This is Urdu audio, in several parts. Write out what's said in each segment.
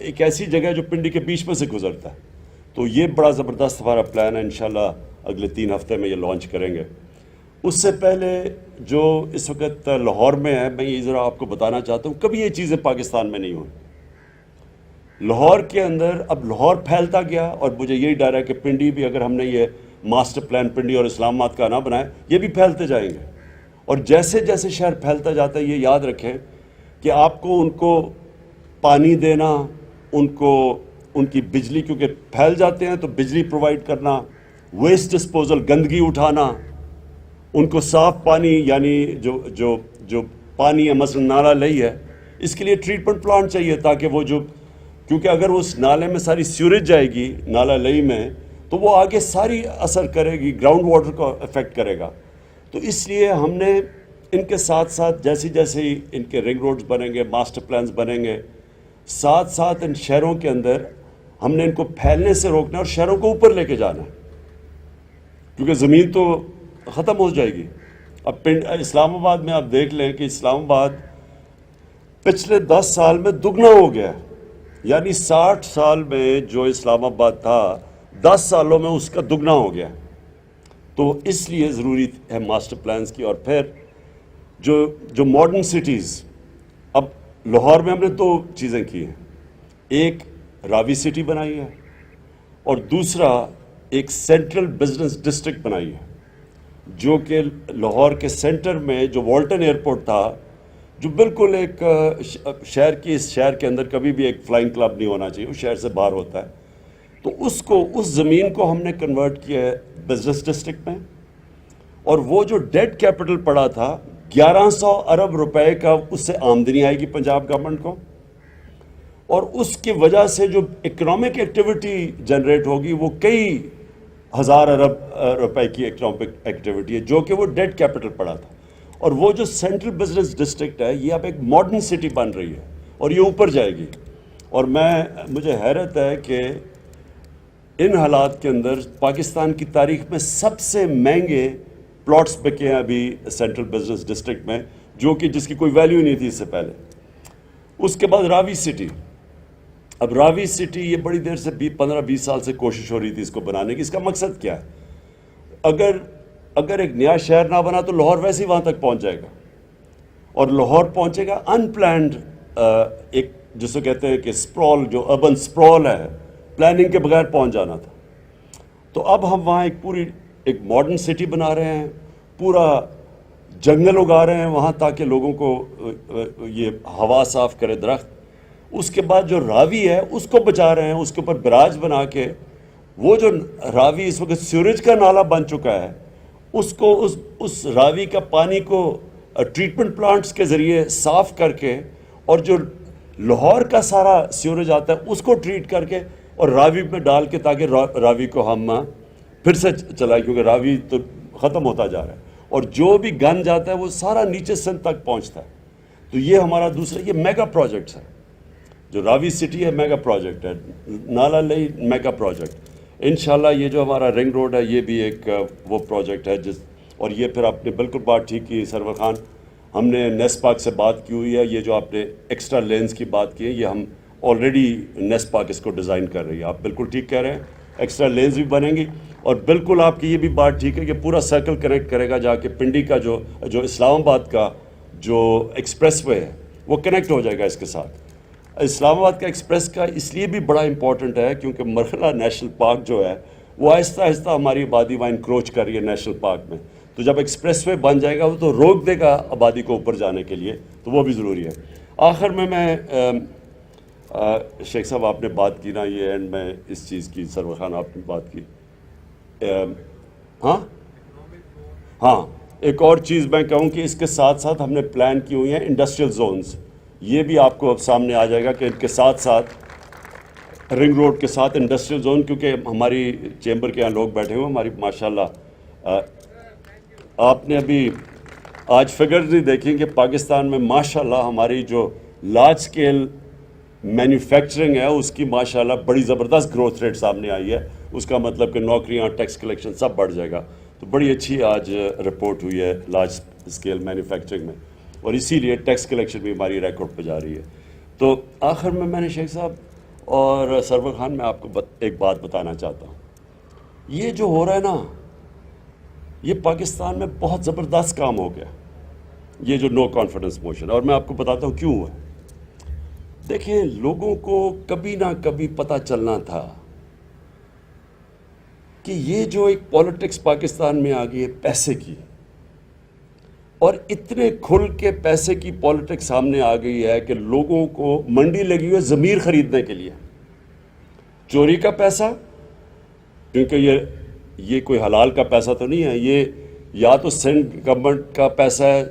ایک ایسی جگہ ہے جو پنڈی کے بیچ میں سے گزرتا ہے. تو یہ بڑا زبردست ہمارا پلان ہے، انشاءاللہ اگلے 3 ہفتے میں یہ لانچ کریں گے. اس سے پہلے جو اس وقت لاہور میں ہے، میں یہ ذرا آپ کو بتانا چاہتا ہوں، کبھی یہ چیزیں پاکستان میں نہیں ہوئی. لاہور کے اندر اب لاہور پھیلتا گیا، اور مجھے یہی ڈر ہے کہ پنڈی بھی، اگر ہم نے یہ ماسٹر پلان پنڈی اور اسلام آباد کا نہ بنائے، یہ بھی پھیلتے جائیں گے. اور جیسے جیسے شہر پھیلتا جاتا ہے، یہ یاد رکھیں کہ آپ کو ان کو پانی دینا، ان کی بجلی، کیونکہ پھیل جاتے ہیں تو بجلی پرووائڈ کرنا، ویسٹ ڈسپوزل، گندگی اٹھانا، ان کو صاف پانی، یعنی جو پانی ہے، مثلا نالہ لئی ہے، اس کے لیے ٹریٹمنٹ پلانٹ چاہیے، تاکہ وہ کیونکہ اگر اس نالے میں ساری سیوریج جائے گی نالہ لئی میں، تو وہ آگے ساری اثر کرے گی، گراؤنڈ واٹر کو افیکٹ کرے گا. تو اس لیے ہم نے ان کے ساتھ ساتھ جیسے جیسے ان کے رنگ روڈز بنیں گے، ماسٹر پلانز بنیں گے، ساتھ ساتھ ان شہروں کے اندر ہم نے ان کو پھیلنے سے روکنا ہے اور شہروں کو اوپر لے کے جانا ہے، کیونکہ زمین تو ختم ہو جائے گی. اب اسلام آباد میں آپ دیکھ لیں کہ اسلام آباد پچھلے 10 سال میں دگنا ہو گیا ہے. یعنی 60 سال میں جو اسلام آباد تھا، 10 سالوں میں اس کا دگنا ہو گیا. تو اس لیے ضروری ہے ماسٹر پلانز کی. اور پھر جو ماڈرن سٹیز، اب لاہور میں ہم نے 2 چیزیں کی ہیں. ایک راوی سٹی بنائی ہے، اور دوسرا ایک سینٹرل بزنس ڈسٹرکٹ بنائی ہے، جو کہ لاہور کے سینٹر میں جو والٹن ایئرپورٹ تھا، جو بالکل ایک اس شہر کے اندر کبھی بھی ایک فلائنگ کلب نہیں ہونا چاہیے، اس شہر سے باہر ہوتا ہے. تو اس زمین کو ہم نے کنورٹ کیا ہے بزنس ڈسٹرکٹ میں. اور وہ جو ڈیٹ کیپٹل پڑا تھا، 1100 ارب روپے کا اس سے آمدنی آئے گی پنجاب گورنمنٹ کو. اور اس کی وجہ سے جو اکنامک ایکٹیویٹی جنریٹ ہوگی، وہ کئی ہزار ارب روپے کی اکنامک ایکٹیویٹی ہے، جو کہ وہ ڈیٹ کیپٹل پڑا تھا. اور وہ جو سینٹرل بزنس ڈسٹرکٹ ہے، یہ اب ایک ماڈرن سٹی بن رہی ہے، اور یہ اوپر جائے گی. اور مجھے حیرت ہے کہ ان حالات کے اندر پاکستان کی تاریخ میں سب سے مہنگے پلاٹس بکے ہیں ابھی سینٹرل بزنس ڈسٹرکٹ میں، جس کی کوئی ویلیو نہیں تھی اس سے پہلے. اس کے بعد راوی سٹی. اب راوی سٹی یہ بڑی دیر سے 15-20 سال سے کوشش ہو رہی تھی اس کو بنانے کی. اس کا مقصد کیا ہے؟ اگر ایک نیا شہر نہ بنا تو لاہور ویسے ہی وہاں تک پہنچ جائے گا، اور لاہور پہنچے گا ان پلانڈ، ایک جس کو کہتے ہیں کہ سپرول، جو اربن سپرول ہے، پلاننگ کے بغیر پہنچ جانا تھا. تو اب ہم وہاں ایک ماڈرن سٹی بنا رہے ہیں، پورا جنگل اگا رہے ہیں وہاں، تاکہ لوگوں کو یہ ہوا صاف کرے درخت. اس کے بعد جو راوی ہے اس کو بچا رہے ہیں، اس کے اوپر براج بنا کے. وہ جو راوی اس وقت سیوریج کا نالہ بن چکا ہے، اس راوی کا پانی کو ٹریٹمنٹ پلانٹس کے ذریعے صاف کر کے، اور جو لاہور کا سارا سیوریج آتا ہے اس کو ٹریٹ کر کے اور راوی میں ڈال کے، تاکہ راوی کو ہم پھر سے چلائیں، کیونکہ راوی تو ختم ہوتا جا رہا ہے. اور جو بھی گند جاتا ہے وہ سارا نیچے سندھ تک پہنچتا ہے. تو یہ ہمارا دوسرا، یہ میگا پروجیکٹس ہے. جو راوی سٹی ہے میگا پروجیکٹ ہے، نالا لئی میگا پروجیکٹ. انشاءاللہ یہ جو ہمارا رنگ روڈ ہے، یہ بھی ایک وہ پروجیکٹ ہے اور یہ پھر آپ نے بالکل بات ٹھیک کی سرور خان، ہم نے نیس پاک سے بات کی ہوئی ہے. یہ جو آپ نے ایکسٹرا لینز کی بات کی ہے، یہ ہم آلریڈی نیس پاک اس کو ڈیزائن کر رہی ہے. آپ بالکل ٹھیک کہہ رہے ہیں، ایکسٹرا لینز بھی بنیں گی. اور بالکل آپ کی یہ بھی بات ٹھیک ہے کہ پورا سرکل کنیکٹ کرے گا، جا کے پنڈی کا جو اسلام آباد کا جو ایکسپریس وے ہے وہ کنیکٹ ہو جائے گا اس کے ساتھ. اسلام آباد کا ایکسپریس کا اس لیے بھی بڑا امپورٹنٹ ہے کیونکہ مرحلہ نیشنل پارک جو ہے وہ آہستہ آہستہ ہماری آبادی وہاں انکروچ کر رہی ہے نیشنل پارک میں. تو جب ایکسپریس وے بن جائے گا وہ تو روک دے گا آبادی کو اوپر جانے کے لیے، تو وہ بھی ضروری ہے. آخر میں شیخ صاحب آپ نے بات کی نا، یہ اینڈ میں اس چیز کی، سرور خان آپ نے بات کی. ہاں ایک اور چیز میں کہوں کہ اس کے ساتھ ساتھ ہم نے پلان کی ہوئی ہیں انڈسٹریل زونز. یہ بھی آپ کو اب سامنے آ جائے گا کہ ان کے ساتھ ساتھ رنگ روڈ کے ساتھ انڈسٹریل زون، کیونکہ ہماری چیمبر کے یہاں لوگ بیٹھے ہوئے ہیں ہماری ماشاءاللہ. آپ نے ابھی آج فگرز نہیں دیکھیں کہ پاکستان میں ماشاءاللہ ہماری جو لارج سکیل مینوفیکچرنگ ہے اس کی ماشاءاللہ بڑی زبردست گروتھ ریٹ سامنے آئی ہے. اس کا مطلب کہ نوکریاں، ٹیکس کلیکشن سب بڑھ جائے گا. تو بڑی اچھی آج رپورٹ ہوئی ہے لارج اسکیل مینوفیکچرنگ میں، اور اسی لیے ٹیکس کلیکشن بھی ہماری ریکارڈ پہ جا رہی ہے. تو آخر میں نے شیخ صاحب اور سرور خان میں آپ کو ایک بات بتانا چاہتا ہوں، یہ جو ہو رہا ہے نا، یہ پاکستان میں بہت زبردست کام ہو گیا، یہ جو نو کانفیڈنس موشن، اور میں آپ کو بتاتا ہوں کیوں ہوا۔ دیکھیں، لوگوں کو کبھی نہ کبھی پتہ چلنا تھا کہ یہ جو ایک پالیٹکس پاکستان میں آ گئی ہے پیسے کی، اور اتنے کھل کے پیسے کی پالیٹکس سامنے آ گئی ہے کہ لوگوں کو منڈی لگی ہوئی ہے ضمیر خریدنے کے لیے۔ چوری کا پیسہ، کیونکہ یہ کوئی حلال کا پیسہ تو نہیں ہے، یہ یا تو سندھ گورنمنٹ کا پیسہ ہے،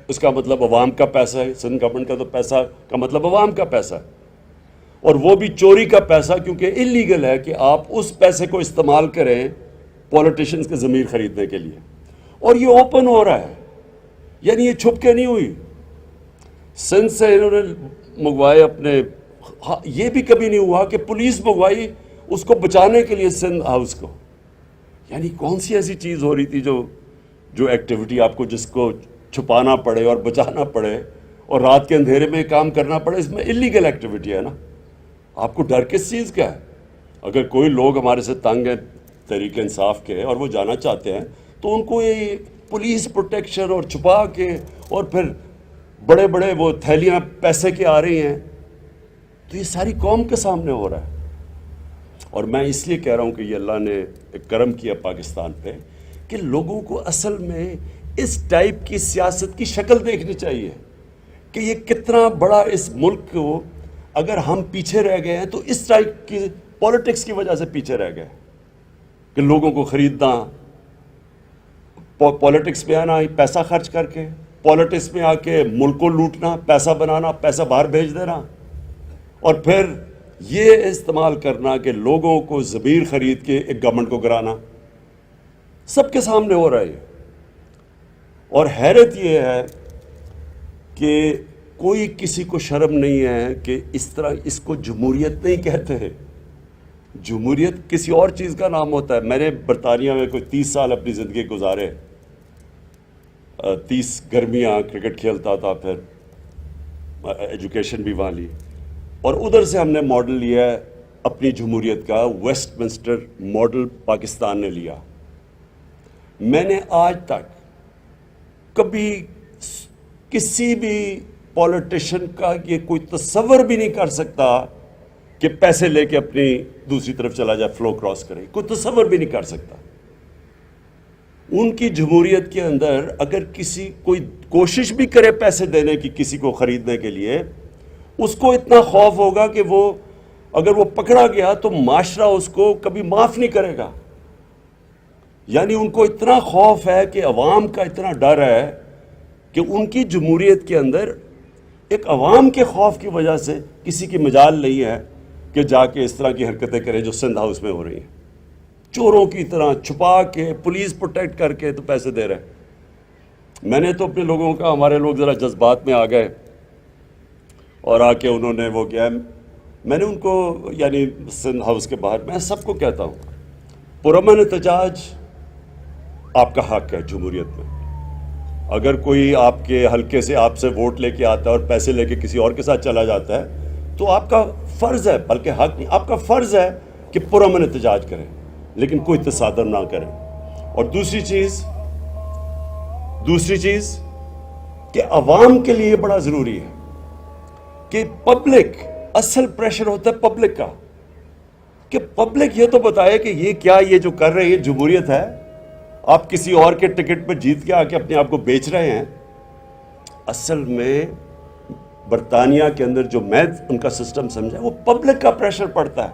اس کا مطلب عوام کا پیسہ ہے، سندھ گورنمنٹ کا تو پیسہ کا مطلب عوام کا پیسہ ہے، اور وہ بھی چوری کا پیسہ، کیونکہ اللیگل ہے کہ آپ اس پیسے کو استعمال کریں پولیٹیشنز کے ضمیر خریدنے کے لیے، اور یہ اوپن ہو رہا ہے، یعنی یہ چھپ کے نہیں ہوئی۔ سندھ سے انہوں نے منگوائے اپنے، یہ بھی کبھی نہیں ہوا کہ پولیس منگوائی اس کو بچانے کے لیے سندھ ہاؤس کو۔ یعنی کون سی ایسی چیز ہو رہی تھی جو ایکٹیویٹی آپ کو جس کو چھپانا پڑے اور بچانا پڑے اور رات کے اندھیرے میں کام کرنا پڑے، اس میں اللیگل ایکٹیویٹی ہے نا۔ آپ کو ڈر کس چیز کا ہے؟ اگر کوئی لوگ ہمارے سے تنگ ہیں تحریک انصاف کے اور وہ جانا چاہتے ہیں تو ان کو یہ پولیس پروٹیکشن اور چھپا کے، اور پھر بڑے بڑے وہ تھیلیاں پیسے کی آ رہی ہیں، تو یہ ساری قوم کے سامنے ہو رہا ہے۔ اور میں اس لیے کہہ رہا ہوں کہ یہ اللہ نے ایک کرم کیا پاکستان پہ کہ لوگوں کو اصل میں اس ٹائپ کی سیاست کی شکل دیکھنی چاہیے کہ یہ کتنا بڑا اس ملک کو، اگر ہم پیچھے رہ گئے ہیں تو اس ٹائپ کی پولیٹکس کی وجہ سے پیچھے رہ گئے، کہ لوگوں کو خریدنا، پولیٹکس میں آنا پیسہ خرچ کر کے، پولیٹکس میں آ کے ملک کو لوٹنا، پیسہ بنانا، پیسہ باہر بھیج دینا، اور پھر یہ استعمال کرنا کہ لوگوں کو ضمیر خرید کے ایک گورنمنٹ کو گرانا، سب کے سامنے ہو رہا ہے۔ اور حیرت یہ ہے کہ کوئی کسی کو شرم نہیں ہے کہ اس طرح اس کو جمہوریت نہیں کہتے ہیں۔ جمہوریت کسی اور چیز کا نام ہوتا ہے۔ میں نے برطانیہ میں کوئی 30 سال اپنی زندگی گزارے، 30 گرمیاں کرکٹ کھیلتا تھا، پھر ایجوکیشن بھی وہاں لی، اور ادھر سے ہم نے ماڈل لیا ہے اپنی جمہوریت کا، ویسٹ منسٹر ماڈل پاکستان نے لیا۔ میں نے آج تک کبھی کسی بھی پولیٹیشین کا یہ کوئی تصور بھی نہیں کر سکتا کہ پیسے لے کے اپنی دوسری طرف چلا جائے، فلو کراس کرے، کوئی تصور بھی نہیں کر سکتا۔ ان کی جمہوریت کے اندر اگر کوئی کوشش بھی کرے پیسے دینے کی کسی کو خریدنے کے لیے، اس کو اتنا خوف ہوگا کہ اگر وہ پکڑا گیا تو معاشرہ اس کو کبھی معاف نہیں کرے گا۔ یعنی ان کو اتنا خوف ہے کہ عوام کا اتنا ڈر ہے کہ ان کی جمہوریت کے اندر ایک عوام کے خوف کی وجہ سے کسی کی مجال نہیں ہے کہ جا کے اس طرح کی حرکتیں کرے جو سندھ ہاؤس میں ہو رہی ہیں، چوروں کی طرح چھپا کے، پولیس پروٹیکٹ کر کے تو پیسے دے رہے ہیں۔ میں نے تو اپنے لوگوں کا، ہمارے لوگ ذرا جذبات میں آ گئے اور آ کے انہوں نے وہ کیا، میں نے ان کو، یعنی سندھ ہاؤس کے باہر، میں سب کو کہتا ہوں پرامن احتجاج آپ کا حق ہے جمہوریت میں۔ اگر کوئی آپ کے حلقے سے آپ سے ووٹ لے کے آتا ہے اور پیسے لے کے کسی اور کے ساتھ چلا جاتا ہے تو آپ کا فرض ہے، بلکہ حق نہیں، آپ کا فرض ہے کہ پرامن احتجاج کریں، لیکن کوئی تصادم نہ کریں۔ اور دوسری چیز کہ عوام کے لیے بڑا ضروری ہے کہ پبلک، اصل پریشر ہوتا ہے پبلک کا، کہ پبلک یہ تو بتائے کہ یہ جو کر رہے ہیں جمہوریت ہے، آپ کسی اور کے ٹکٹ پر جیت کے آ کے اپنے آپ کو بیچ رہے ہیں۔ اصل میں برطانیہ کے اندر جو میں ان کا سسٹم سمجھا، وہ پبلک کا پریشر پڑتا ہے۔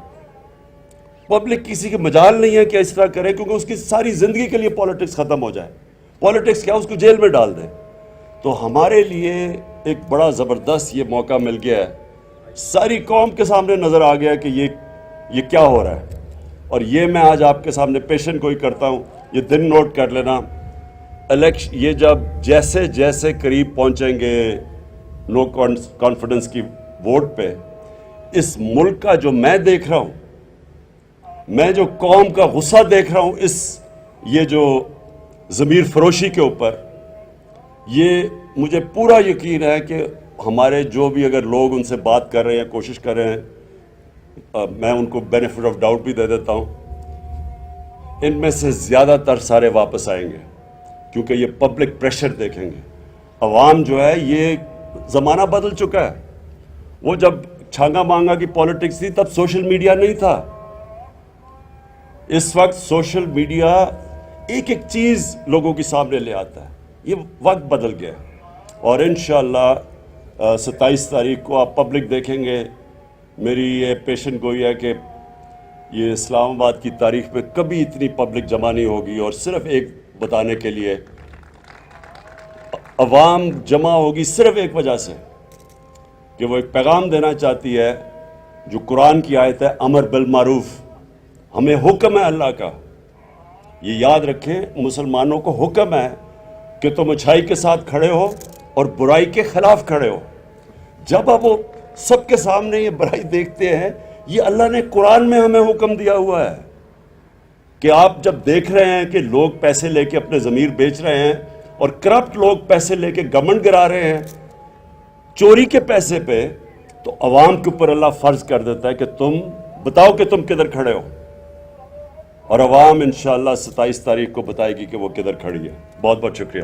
پبلک کسی کی مجال نہیں ہے کہ اس طرح کرے، کیونکہ اس کی ساری زندگی کے لیے پولیٹکس ختم ہو جائے۔ پولیٹکس کیا، اس کو جیل میں ڈال دیں۔ تو ہمارے لیے ایک بڑا زبردست یہ موقع مل گیا ہے، ساری قوم کے سامنے نظر آ گیا کہ یہ کیا ہو رہا ہے۔ اور یہ میں آج آپ کے سامنے پیشن گوئی کرتا ہوں، یہ دن نوٹ کر لینا، یہ جب جیسے جیسے قریب پہنچیں گے نو کانفیڈنس کی ووٹ پہ، اس ملک کا جو میں دیکھ رہا ہوں، میں جو قوم کا غصہ دیکھ رہا ہوں، یہ جو ضمیر فروشی کے اوپر، یہ مجھے پورا یقین ہے کہ ہمارے جو بھی اگر لوگ ان سے بات کر رہے ہیں، کوشش کر رہے ہیں میں ان کو بینیفٹ آف ڈاؤٹ بھی دے دیتا ہوں، ان میں سے زیادہ تر سارے واپس آئیں گے، کیونکہ یہ پبلک پریشر دیکھیں گے۔ عوام جو ہے، یہ زمانہ بدل چکا ہے۔ وہ جب چھانگا مانگا کی پالیٹکس تھی تب سوشل میڈیا نہیں تھا۔ اس وقت سوشل میڈیا ایک ایک چیز لوگوں کے سامنے لے آتا ہے۔ یہ وقت بدل گیا، اور انشاءاللہ 27 تاریخ کو آپ پبلک دیکھیں گے۔ میری یہ پیشن گوئی ہے کہ یہ اسلام آباد کی تاریخ میں کبھی اتنی پبلک جمع نہیں ہوگی، اور صرف ایک بتانے کے لیے عوام جمع ہوگی صرف ایک وجہ سے کہ وہ ایک پیغام دینا چاہتی ہے جو قرآن کی آیت ہے، امر بالمعروف، ہمیں حکم ہے اللہ کا۔ یہ یاد رکھیں، مسلمانوں کو حکم ہے کہ تم اچھائی کے ساتھ کھڑے ہو اور برائی کے خلاف کھڑے ہو۔ جب اب وہ سب کے سامنے یہ برائی دیکھتے ہیں، یہ اللہ نے قرآن میں ہمیں حکم دیا ہوا ہے کہ آپ جب دیکھ رہے ہیں کہ لوگ پیسے لے کے اپنے ضمیر بیچ رہے ہیں، اور کرپٹ لوگ پیسے لے کے گورنمنٹ گرا رہے ہیں چوری کے پیسے پہ، تو عوام کے اوپر اللہ فرض کر دیتا ہے کہ تم بتاؤ کہ تم کدھر کھڑے ہو، اور عوام انشاءاللہ 27 تاریخ کو بتائے گی کہ وہ کدھر کھڑی ہے۔ بہت بہت شکریہ۔